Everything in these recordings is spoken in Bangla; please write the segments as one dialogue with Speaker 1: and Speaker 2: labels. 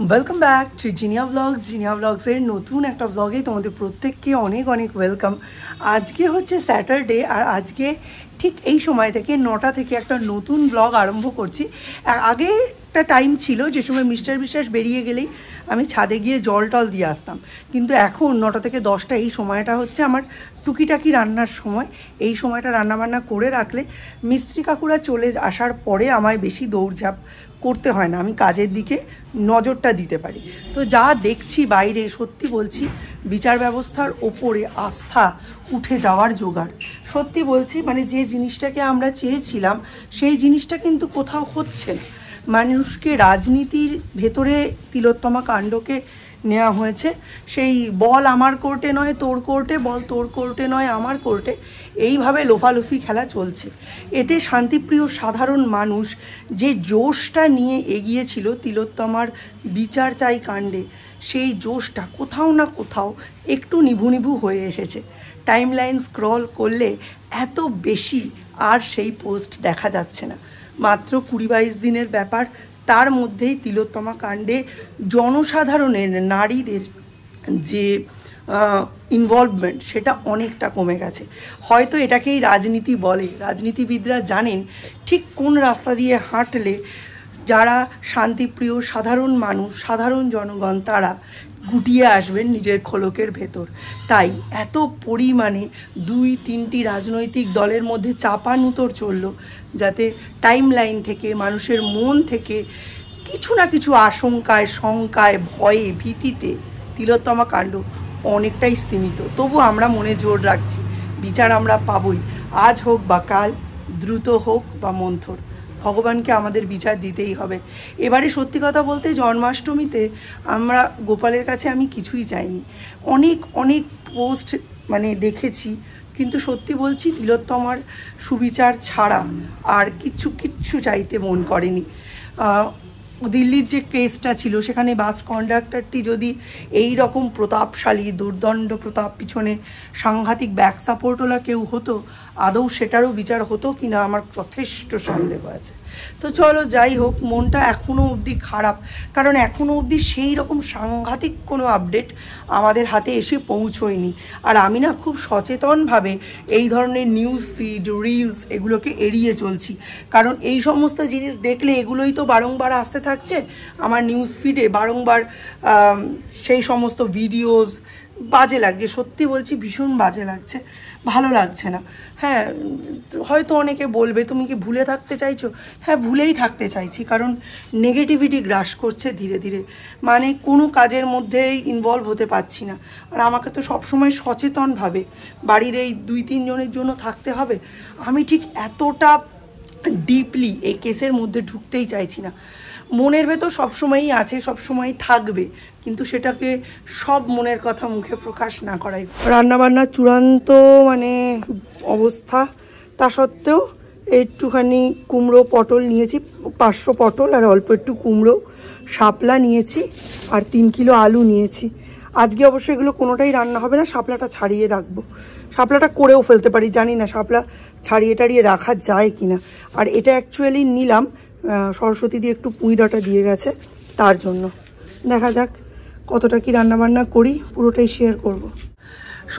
Speaker 1: Welcome back to Zinnia blogs. Zinnia ব্লগসের নতুন একটা ব্লগে তোমাদের প্রত্যেককে অনেক অনেক ওয়েলকাম। আজকে হচ্ছে স্যাটারডে, আর আজকে ঠিক এই সময় থেকে 9টা থেকে একটা নতুন ব্লগ আরম্ভ করছি। আগে একটা টাইম ছিল যে সময় মিস্টার বিশ্বাস বেরিয়ে গেলেই আমি ছাদে গিয়ে জল টল দিয়ে আসতাম, কিন্তু এখন 9টা থেকে 10টা এই সময়টা হচ্ছে আমার টুকিটাকি রান্নার সময়। এই সময়টা রান্নাবান্না করে রাখলে মিস্ত্রি কাকুরা চলে আসার পরে আমায় বেশি দৌড়ঝাঁপ করতে হয় না, আমি কাজের দিকে নজরটা দিতে পারি। তো যা দেখছি বাইরে, সত্যি বলছি বিচার ব্যবস্থার ওপরে আস্থা উঠে যাওয়ার জোগাড়। সত্যি বলছি, মানে যে জিনিসটাকে আমরা চেয়েছিলাম সেই জিনিসটা কিন্তু কোথাও হচ্ছে না। মানুষকে রাজনীতির ভেতরে তিলোত্তমা কাণ্ডকে নেওয়া হয়েছে। সেই বল আমার কোর্টে নয় তোর কোর্টে, বল তোর কোর্টে নয় আমার কোর্টে, এইভাবে লোফালুফি খেলা চলছে। এতে শান্তিপ্রিয় সাধারণ মানুষ যে জোশটা নিয়ে এগিয়েছিল তিলোত্তমার বিচার চাই কাণ্ডে, সেই জোশটা কোথাও না কোথাও একটু নিভু নিভু হয়ে এসেছে। টাইমলাইন স্ক্রল করলে এত বেশি আর সেই পোস্ট দেখা যাচ্ছে না। মাত্র 20-22 দিনের ব্যাপার, তার মধ্যেই তিলোত্তমা কাণ্ডে জনসাধারণের, নারীদের যে ইনভলভমেন্ট সেটা অনেকটা কমে গেছে। হয়তো এটাকেই রাজনীতি বলে। রাজনীতিবিদরা জানেন ঠিক কোন রাস্তা দিয়ে হাঁটলে যারা শান্তিপ্রিয় সাধারণ মানুষ, সাধারণ জনগণ, তারা গুটিয়ে আসবেন নিজের খোলকের ভেতর। তাই এত পরিমাণে 2-3টি রাজনৈতিক দলের মধ্যে চাপানুতোর চলল, যাতে টাইম লাইন থেকে, মানুষের মন থেকে কিছু না কিছু আশঙ্কায়, শঙ্কায়, ভয়ে, ভীতিতে তিলোত্তমা কাণ্ড অনেকটাই স্তীমিত। তবু আমরা মনে জোর রাখছি, বিচার আমরা পাবই, আজ হোক বা কাল, দ্রুত হোক বা মন্থর, ভগবানকে আমাদের বিচার দিতেই হবে। এবারে সত্যি কথা বলতে জন্মাষ্টমীতে আমরা গোপালের কাছে আমি কিছুই চাইনি। অনেক অনেক পোস্ট মানে দেখেছি, কিন্তু সত্যি বলছি তিলোত্তমার সুবিচার ছাড়া আর কিচ্ছু চাইতে মন করেনি। দিল্লির যে কেসটা ছিল সেখানে বাস কন্ডাক্টরটি যদি এই রকম প্রতাপশালী, দুর্দণ্ড প্রতাপ, পিছনে সাংঘাতিক ব্যাক সাপোর্টওয়ালা কেউ হতো, আদৌ সেটারও বিচার হতো কি না আমার যথেষ্ট সন্দেহ আছে। তো চলো, যাই হোক, মনটা এখনও অবধি খারাপ, কারণ এখনও অবধি সেই রকম সাংঘাতিক কোনো আপডেট আমাদের হাতে এসে পৌঁছয়নি। আর আমি না খুব সচেতনভাবে এই ধরনের নিউজ ফিড, রিলস এগুলোকে এড়িয়ে চলছি, কারণ এই সমস্ত জিনিস দেখলে এগুলোই তো বারংবার আসতে থাকছে আমার নিউজ ফিডে, বারংবার সেই সমস্ত ভিডিওস। বাজে লাগছে, সত্যি বলছি ভীষণ বাজে লাগছে, ভালো লাগছে না। হ্যাঁ, হয়তো অনেকে বলবে তুমি কি ভুলে থাকতে চাইছো? হ্যাঁ, ভুলেই থাকতে চাইছি, কারণ নেগেটিভিটি গ্রাস করছে ধীরে ধীরে, মানে কোনো কাজের মধ্যেই ইনভলভ হতে পারছি না। আর আমাকে তো সবসময় সচেতনভাবে বাড়ির এই 2-3 জনের জন্য থাকতে হবে। আমি ঠিক এতটা ডিপলি এই কেসের মধ্যে ঢুকতেই চাইছি না। মনের ভেতর সবসময়ই আছে, সবসময় থাকবে, কিন্তু সেটাকে সব মনের কথা মুখে প্রকাশ না করাই। রান্নাবান্নার চূড়ান্ত মানে অবস্থা, তা সত্ত্বেও একটুখানি কুমড়ো পটল নিয়েছি, 500 পটল আর অল্প একটু কুমড়ো, শাপলা নিয়েছি আর 3 কিলো আলু নিয়েছি। আজকে অবশ্য এগুলো কোনোটাই রান্না হবে না, শাপলাটা ছাড়িয়ে রাখবো। শাপলাটা করেও ফেলতে পারি, জানি না শাপলা ছাড়িয়ে টাড়িয়ে রাখা যায় কি না। আর এটা অ্যাকচুয়ালি নিলাম সরস্বতী দিয়ে একটু পুঁই ডাঁটা দিয়ে গেছে, তার জন্য। দেখা যাক কতটা কি রান্নাবান্না করি, পুরোটাই শেয়ার করব।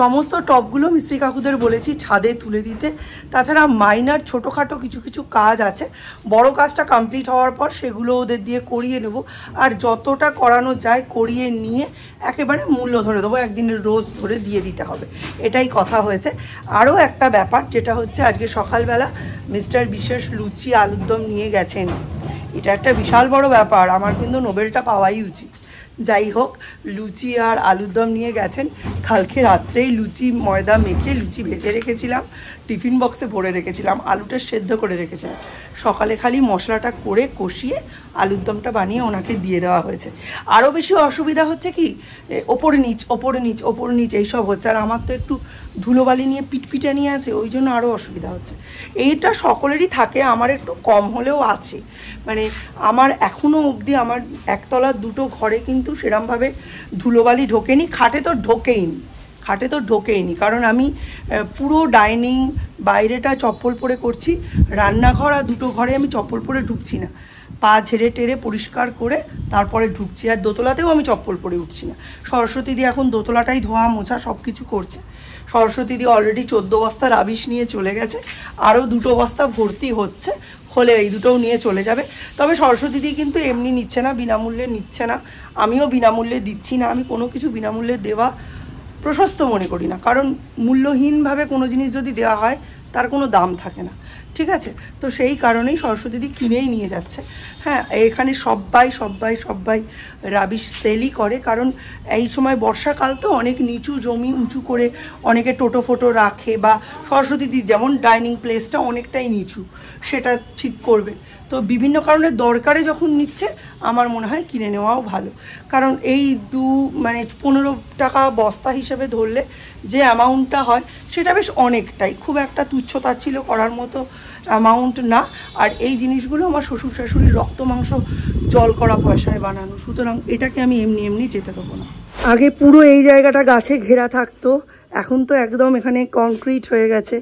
Speaker 1: সমস্ত টপগুলো মিস্ত্রি কাকুদের বলেছি ছাদে তুলে দিতে। তাছাড়া মাইনার ছোটোখাটো কিছু কাজ আছে, বড় কাজটা কমপ্লিট হওয়ার পর সেগুলো ওদের দিয়ে করিয়ে নেব। আর যতটা করানো যায় করিয়ে নিয়ে একেবারে মূল্য ধরে দেবো, একদিনের রোজ ধরে দিয়ে দিতে হবে, এটাই কথা হয়েছে। আরও একটা ব্যাপার যেটা হচ্ছে, আজকে সকালবেলা মিস্টার বিশেষ লুচি আলুর দম নিয়ে গেছেন। এটা একটা বিশাল বড় ব্যাপার, আমার কিন্তু নোবেলটা পাওয়াই উচিত। যাই হোক, লুচি আর আলুর দম নিয়ে গেছেন। কালকে রাত্রেই লুচি ময়দা মেখে লুচি ভেজে রেখেছিলাম, টিফিন বক্সে ভরে রেখেছিলাম, আলুটা সেদ্ধ করে রেখেছিলাম। সকালে খালি মশলাটা করে কষিয়ে আলুর দমটা বানিয়ে ওনাকে দিয়ে দেওয়া হয়েছে। আরও বেশি অসুবিধা হচ্ছে কি, ওপর নিচ এইসব হচ্ছে। আর আমার তো একটু ধুলোবালি নিয়ে পিটপিটা নিয়ে আছে, ওই জন্য আরও অসুবিধা হচ্ছে। এইটা সকলেরই থাকে, আমার একটু কম হলেও আছে। মানে আমার এখনও অবধি আমার একতলার 2টো ঘরে কিন্তু সেরমভাবে ধুলোবালি ঢোকেনি, খাটে তো ঢোকেইনি, কারণ আমি পুরো ডাইনিং বাইরেটা চপ্পল পরে করছি, রান্নাঘর আর 2টো ঘরে আমি চপ্পল পরে ঢুকছি না। পা ঝেড়ে টেরে পরিষ্কার করে তারপরে ঢুকছি। আর দোতলাতেও আমি চপ্পল পরে উঠছি না। সরস্বতী দি এখন দোতলাটাই ধোয়া মোছা সব কিছু করছে। সরস্বতী দি অলরেডি 14 বস্তা রাবিশ নিয়ে চলে গেছে, আরও 2 বস্তা ভর্তি হচ্ছে, হলে এই দুটোও নিয়ে চলে যাবে। তবে সরস্বতী দি কিন্তু এমনি নিচ্ছে না, বিনামূল্যে নিচ্ছে না, আমিও বিনামূল্যে দিচ্ছি না। আমি কোনো কিছু বিনামূল্যে দেওয়া প্রশস্ত মনে করি না, কারণ মূল্যহীনভাবে কোনো জিনিস যদি দেওয়া হয় তার কোনো দাম থাকে না, ঠিক আছে? তো সেই কারণেই সরস্বতী দি কিনেই নিয়ে যাচ্ছে। হ্যাঁ, এখানে সবাই রাবিশ সেলই করে, কারণ এই সময় বর্ষাকাল তো অনেক নিচু জমি উঁচু করে অনেকে টোটো ফোটো রাখে, বা সরস্বতী দির যেমন ডাইনিং প্লেসটা অনেকটাই নিচু, সেটা ঠিক করবে। তো বিভিন্ন কারণে দরকারে যখন নিচ্ছে আমার মনে হয় কিনে নেওয়াও ভালো, কারণ এই 15 টাকা বস্তা হিসেবে ধরলে যে অ্যামাউন্টটা হয় সেটা বেশ অনেকটাই, খুব একটা তুচ্ছতাচ্ছিল্য করার মতো অ্যামাউন্ট না। আর এই জিনিসগুলো আমার শ্বশুর শাশুড়ির রক্ত মাংস জল করা পয়সায় বানানো, সুতরাং এটাকে আমি এমনি যেতে দেবো না। আগে পুরো এই জায়গাটা গাছে ঘেরা থাকতো, এখন তো একদম এখানে কংক্রিট হয়ে গেছে।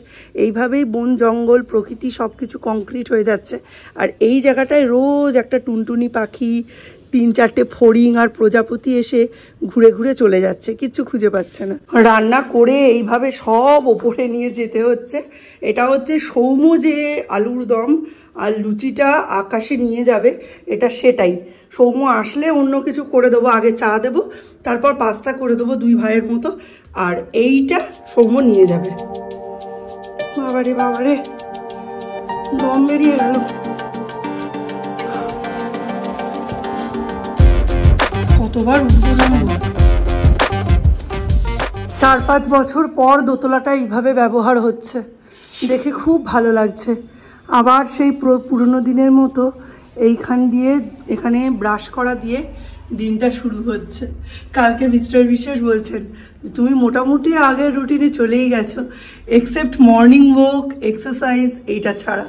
Speaker 1: এইভাবেই বন জঙ্গল প্রকৃতি সব কিছু কংক্রিট হয়ে যাচ্ছে। আর এই জায়গাটায় রোজ একটা টুনটুনি পাখি, 3-4টে ফড়িং আর প্রজাপতি এসে ঘুরে ঘুরে চলে যাচ্ছে, কিচ্ছু খুঁজে পাচ্ছে না। রান্না করে এইভাবে সব ওপরে নিয়ে যেতে হচ্ছে। এটা হচ্ছে সৌম্য যে আলুর দম আর লুচিটা আকাশে নিয়ে যাবে, এটা সেটাই। সৌম্য আসলে অন্য কিছু করে দেবো, আগে চা দেবো, তারপর পাস্তা করে দেবো 2 ভাইয়ের মতো, আর এইটা সৌম্য নিয়ে যাবে। বাবারে দম বেরিয়ে গেল। কতবার উঠলাম। 4-5 বছর পর দোতলাটা এইভাবে ব্যবহার হচ্ছে, দেখে খুব ভালো লাগছে। আবার সেই পুরনো দিনের মতো এইখান দিয়ে এখানে ব্রাশ করা দিয়ে দিনটা শুরু হচ্ছে। কালকে মিস্টার বিশ্বাস বলছেন তুমি মোটামুটি আগের রুটিনে চলেই গেছো, এক্সেপ্ট মর্নিং ওয়াক, এক্সারসাইজ, এইটা ছাড়া।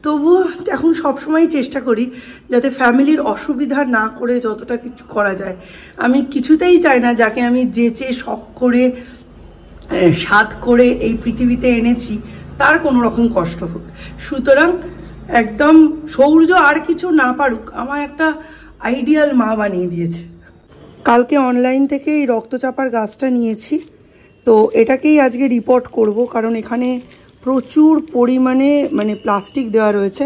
Speaker 1: তবুও এখন সবসময় চেষ্টা করি যাতে ফ্যামিলির অসুবিধা না করে যতটা কিছু করা যায়। আমি কিছুতেই চাই না যাকে আমি যেচে শখ করে স্বাদ করে এই পৃথিবীতে এনেছি তার কোনো রকম কষ্ট হোক। সুতরাং একদম সৌর্য আর কিছু না পারুক, আমার একটা আইডিয়াল মা বানিয়ে দিয়েছে। কালকে অনলাইন থেকে এই রক্তচাপার গাছটা নিয়েছি, তো এটাকেই আজকে রিপোর্ট করব, কারণ এখানে প্রচুর পরিমাণে প্লাস্টিক দেওয়া রয়েছে।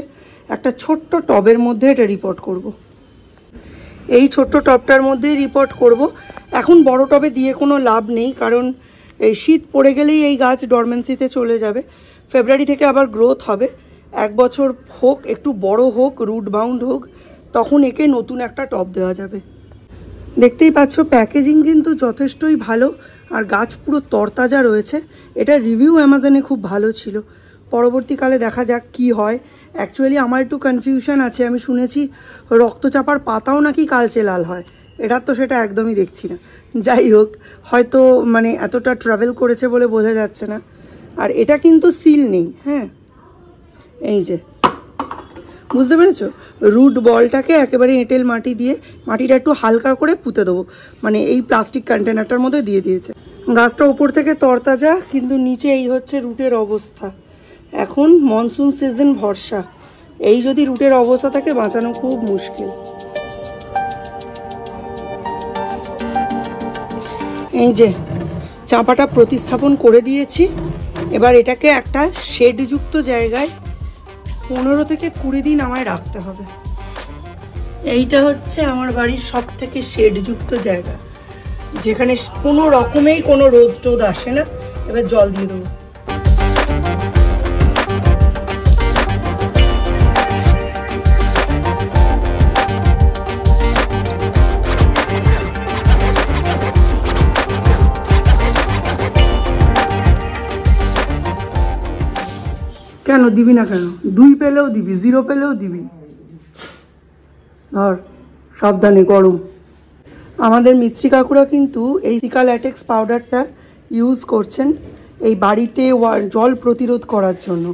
Speaker 1: একটা ছোট্ট টবের মধ্যে এটা রিপোর্ট করব। এই ছোট্ট টবটার মধ্যেই রিপোর্ট করব। এখন বড় টবে দিয়ে কোনো লাভ নেই, কারণ এই শীত পড়ে গেলেই এই গাছ ডরমেন্সিতে চলে যাবে। ফেব্রুয়ারি থেকে আবার গ্রোথ হবে। 1 বছর হোক, একটু বড় হোক, রুট বাউন্ড হোক, তখন একে নতুন একটা টব দেওয়া যাবে। দেখতেই পাচ্ছ প্যাকেজিং কিন্তু যথেষ্টই ভালো, আর গাছ পুরো তরতাজা রয়েছে। এটা রিভিউ অ্যামাজনে খুব ভালো ছিল। পরবর্তীকালে দেখা যাক কি হয়। অ্যাকচুয়ালি আমার একটু কনফিউশন আছে, আমি শুনেছি রক্তচাপার পাতাও নাকি কালচে লাল হয়, এটার তো সেটা একদমই দেখছি না। যাই হোক, হয়তো এতটা ট্রাভেল করেছে বলে বোঝা যাচ্ছে না। আর এটা কিন্তু সিল নেই, হ্যাঁ, এই যে বুঝতে পেরেছো, রুট বলটাকে একেবারে এঁটেল মাটি দিয়ে মাটিটা একটু হালকা করে পুঁতে দেবো, এই প্লাস্টিক কন্টেনারটার মধ্যে দিয়ে দিয়েছে। গাছটা উপর থেকে তরতাজা, কিন্তু নিচে এই হচ্ছে রুটের অবস্থা। এখন মনসুন সিজন ভরসা, এই যদি রুটের অবস্থা থাকে বাঁচানো খুব মুশকিল। এই যে চাপাটা প্রতিস্থাপন করে দিয়েছি, এবার এটাকে একটা শেডযুক্ত জায়গায় 15 থেকে 20 দিন আমায় রাখতে হবে। এইটা হচ্ছে আমার বাড়ির সব থেকে শেডযুক্ত জায়গা, যেখানে কোনো রকমেই কোনো রোদ টোদ আসে না। এবার জল দিয়ে দেবো। কেন দিবি না? কেন 2 পেলেও দিবি, 0 পেলেও দিবি। ধর, সাবধানে, গরম। আমাদের মিস্ত্রি কাকুরা কিন্তু এই সিকা ল্যাটেক্স পাউডারটা ইউজ করছেন এই বাড়িতে জল প্রতিরোধ করার জন্য।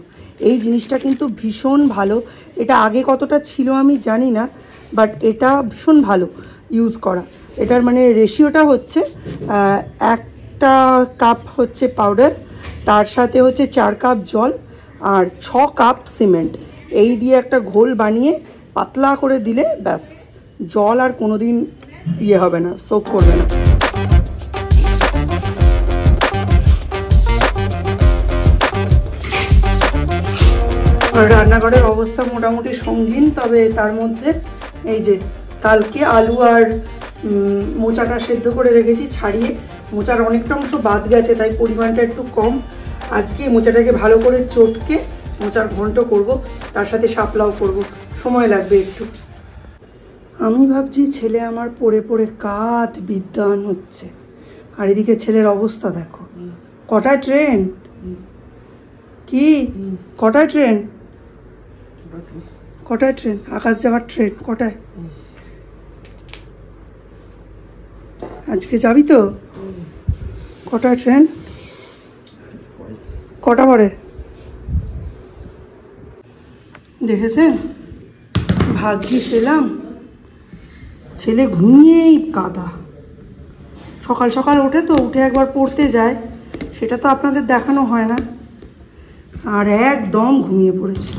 Speaker 1: এই জিনিসটা কিন্তু ভীষণ ভালো। এটা আগে কতটা ছিল আমি জানি না, বাট এটা ভীষণ ভালো ইউজ করা। এটার রেশিওটা হচ্ছে 1 কাপ হচ্ছে পাউডার, তার সাথে হচ্ছে 4 কাপ জল আর 6 কাপ সিমেন্ট। এই দিয়ে একটা ঘোল বানিয়ে পাতলা করে দিলে ব্যাস, জল আর কোনোদিন ইয়ে হবে না, সোক করবে না। রান্নাঘরের অবস্থা মোটামুটি সঙ্গীন, তবে তার মধ্যে এই যে কালকে আলু আর মোচাটা সেদ্ধ করে রেখেছি ছাড়িয়ে, মোচার অনেকটা অংশ বাদ গেছে তাই পরিমাণটা একটু কম। আজকে মোচাটাকে ভালো করে চটকে মোচার ঘন্ট করব, তার সাথে শাপলাও করব, সময় লাগবে একটু। আমি ভাবছি ছেলে আমার পড়ে পড়ে কাত বিদ্বান হচ্ছে, আর এদিকে ছেলের অবস্থা দেখো। কটায় ট্রেন? কি কটায় ট্রেন? কটায় ট্রেন? আকাশ যাওয়ার ট্রেন কটায়? আজকে যাবি তো? কটায় ট্রেন? কটা পরে? দেখেছেন, ভাগ্যিস এলাম, ছেলে ঘুমিয়েই কাদা। সকাল সকাল ওঠে তো, উঠে একবার পড়তে যায়, সেটা তো আপনাদের দেখানো হয় না, আর একদম ঘুমিয়ে পড়েছে।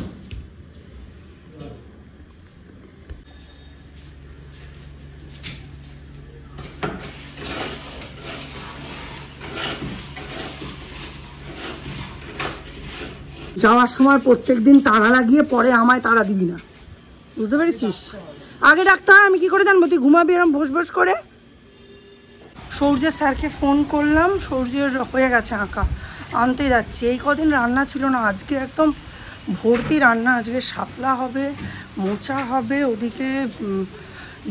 Speaker 1: যাওয়ার সময় প্রত্যেকদিন তাড়া লাগিয়ে পরে আমায় তাড়া দিবি না, বুঝতে পেরেছিস? আগে ডাকতে হয়, আমি কি করে জানবো তুই ঘুমাবি এরম ভোস ভোস করে? সূর্যের স্যারকে ফোন করলাম, সূর্যের হয়ে গেছে আঁকা, আনতে যাচ্ছি। এই কদিন রান্না ছিল না, আজকে একদম ভর্তি রান্না। আজকে শাপলা হবে, মোচা হবে, ওদিকে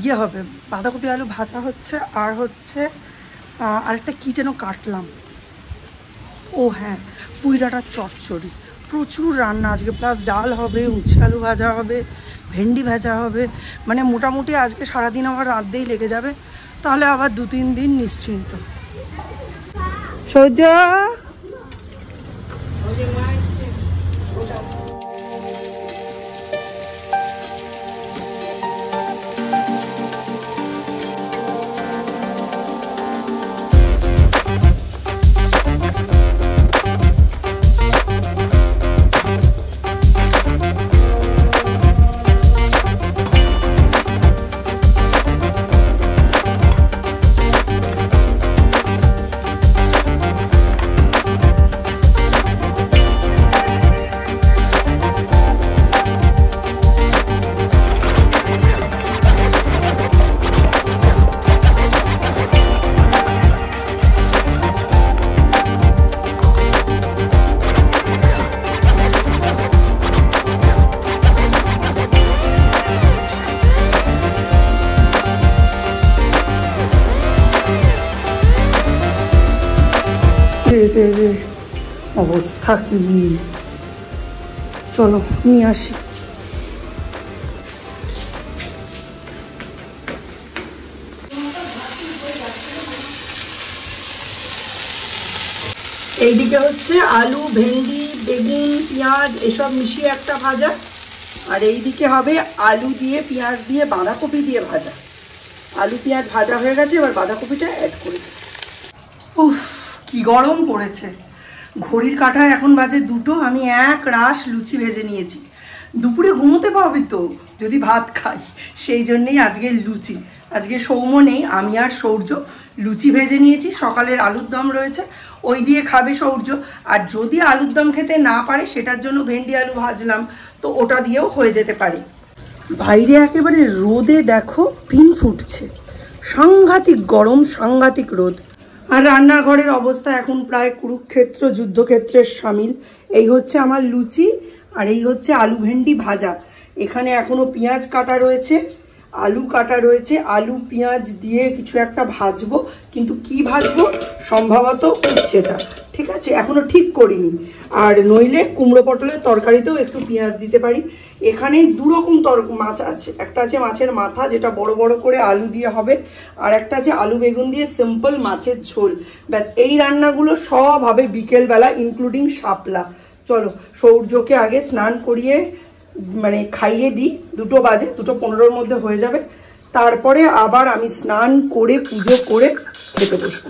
Speaker 1: ইয়ে হবে, বাঁধাকপি আলু ভাজা হচ্ছে, আর হচ্ছে আরেকটা কী যেন কাটলাম, ও হ্যাঁ, পুঁই ডাঁটার চচ্চড়ি। প্রচুর রান্না আজকে, প্লাস ডাল হবে, উচ্ছে আলু ভাজা হবে, ভেন্ডি ভাজা হবে, মানে মোটামুটি আজকে সারাদিন আমার রাঁধতেই লেগে যাবে, তাহলে আবার 2-3 দিন নিশ্চিন্ত। সূর্য অবস্থা কি, চলো নিয়ে আসি। এইদিকে হচ্ছে আলু, ভেন্ডি, বেগুন, পেঁয়াজ এসব মিশিয়ে একটা ভাজা, আর এইদিকে হবে আলু দিয়ে পেঁয়াজ দিয়ে বাঁধাকপি দিয়ে ভাজা। আলু পেঁয়াজ ভাজা হয়ে গেছে, এবার বাঁধাকপিটা অ্যাড করি। উফ কি গরম পড়েছে, ঘড়ির কাঁটায় এখন বাজে 2টো, আমি এক রাশ লুচি ভেজে নিয়েছি। দুপুরে ঘুমোতে পারবি তো যদি ভাত খাই, সেই জন্যেই আজকে লুচি। আজকে সৌম্য নেই, আমি আর সৌর্য লুচি ভেজে নিয়েছি, সকালের আলুর দম রয়েছে, ওই দিয়ে খাবে সৌর্য। আর যদি আলুর দম খেতে না পারে সেটার জন্য ভেন্ডি আলু ভাজলাম, তো ওটা দিয়েও হয়ে যেতে পারে। বাইরে একেবারে রোদে দেখো পিন ফুটছে, সাংঘাতিক গরম, সাংঘাতিক রোদ। আর রান্নাঘরের অবস্থা এখন প্রায় কুরুক্ষেত্র যুদ্ধক্ষেত্রের সামিল। এই হচ্ছে আমার লুচি, আর এই হচ্ছে আলু ভেন্ডি ভাজা। এখানে এখনো পেঁয়াজ কাটা রয়েছে, আলু কাটা রয়েছে, আলু পেঁয়াজ দিয়ে কিছু একটা ভাজবো, কিন্তু কি ভাজবো সম্ভবত উচ্ছেটা, ঠিক আছে, এখনো ঠিক করিনি। আর নইলে কুমড়ো পটলের তরকারিতেও একটু পেঁয়াজ দিতে পারি। এখানে 2 রকম মাছ আছে, একটা আছে মাছের মাথা যেটা বড় বড় করে আলু দিয়ে হবে, আর একটা আছে আলু বেগুন দিয়ে সিম্পল মাছের ঝোল। ব্যাস এই রান্নাগুলো সব হবে বিকেলবেলা, ইনক্লুডিং শাপলা। চলো সৌর্যকে আগে স্নান করিয়ে মানে খাইয়ে দিই, 2টো বাজে, 2:15-র মধ্যে হয়ে যাবে, তারপরে আবার আমি স্নান করে পুজো করে খেতে বসবো।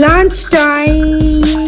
Speaker 1: Lunch time.